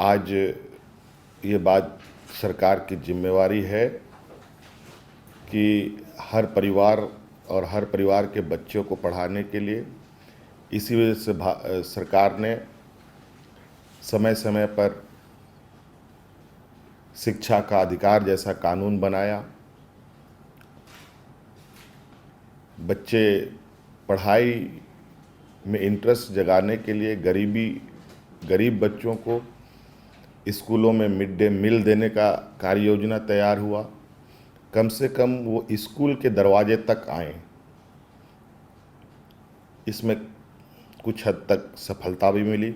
आज ये बात सरकार की जिम्मेवारी है कि हर परिवार और हर परिवार के बच्चों को पढ़ाने के लिए इसी वजह से सरकार ने समय समय पर शिक्षा का अधिकार जैसा कानून बनाया। बच्चे पढ़ाई में इंटरेस्ट जगाने के लिए गरीब बच्चों को स्कूलों में मिड डे मील देने का कार्य योजना तैयार हुआ। कम से कम वो स्कूल के दरवाजे तक आएं। इसमें कुछ हद तक सफलता भी मिली।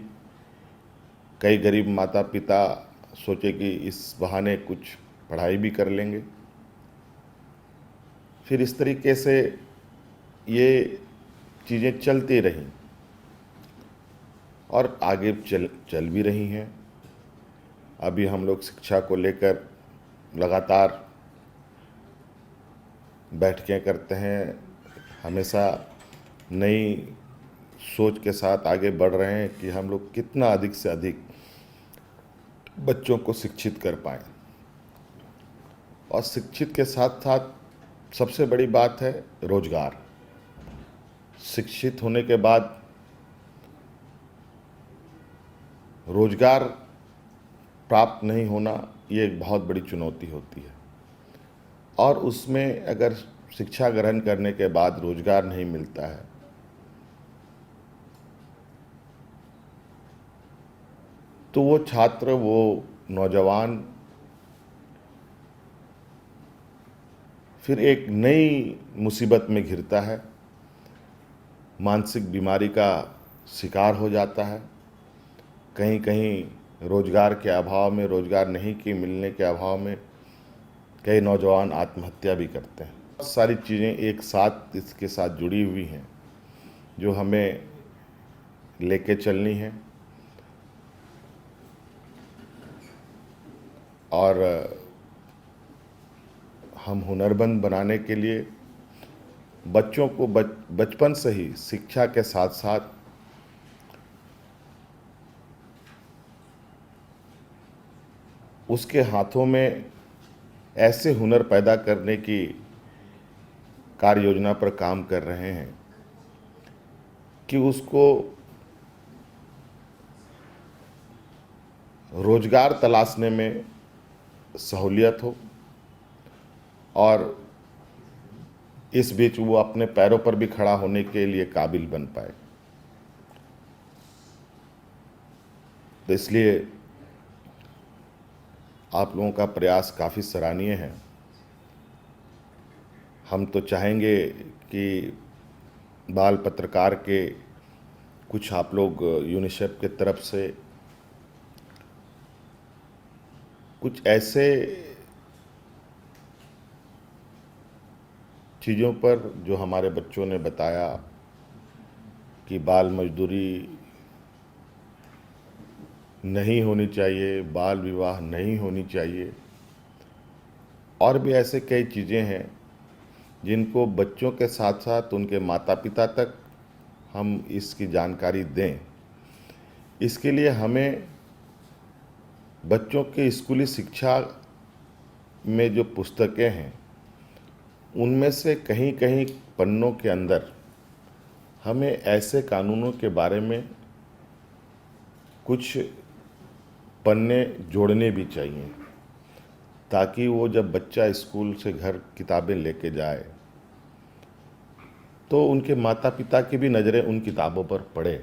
कई गरीब माता पिता सोचे कि इस बहाने कुछ पढ़ाई भी कर लेंगे। फिर इस तरीके से ये चीज़ें चलती रहीं और आगे चल भी रही हैं। अभी हम लोग शिक्षा को लेकर लगातार बैठकें करते हैं, हमेशा नई सोच के साथ आगे बढ़ रहे हैं कि हम लोग कितना अधिक से अधिक बच्चों को शिक्षित कर पाएँ। और शिक्षित के साथ साथ सबसे बड़ी बात है रोजगार। शिक्षित होने के बाद रोजगार प्राप्त नहीं होना ये एक बहुत बड़ी चुनौती होती है। और उसमें अगर शिक्षा ग्रहण करने के बाद रोजगार नहीं मिलता है तो वो छात्र, वो नौजवान फिर एक नई मुसीबत में घिरता है, मानसिक बीमारी का शिकार हो जाता है। कहीं कहीं रोजगार के अभाव में, रोजगार नहीं के मिलने के अभाव में कई नौजवान आत्महत्या भी करते हैं। बहुत सारी चीज़ें एक साथ इसके साथ जुड़ी हुई हैं जो हमें लेके चलनी है। और हम हुनरमंद बनाने के लिए बच्चों को बचपन से ही शिक्षा के साथ साथ उसके हाथों में ऐसे हुनर पैदा करने की कार्य योजना पर काम कर रहे हैं कि उसको रोजगार तलाशने में सहूलियत हो और इस बीच वो अपने पैरों पर भी खड़ा होने के लिए काबिल बन पाए। तो इसलिए आप लोगों का प्रयास काफ़ी सराहनीय है। हम तो चाहेंगे कि बाल पत्रकार के कुछ आप लोग यूनिसेफ के तरफ से कुछ ऐसे चीज़ों पर जो हमारे बच्चों ने बताया कि बाल मजदूरी नहीं होनी चाहिए, बाल विवाह नहीं होनी चाहिए, और भी ऐसे कई चीज़ें हैं जिनको बच्चों के साथ साथ उनके माता पिता तक हम इसकी जानकारी दें। इसके लिए हमें बच्चों के स्कूली शिक्षा में जो पुस्तकें हैं उनमें से कहीं कहीं पन्नों के अंदर हमें ऐसे कानूनों के बारे में कुछ पन्ने जोड़ने भी चाहिए ताकि वो जब बच्चा स्कूल से घर किताबें लेके जाए तो उनके माता पिता की भी नज़रें उन किताबों पर पड़े।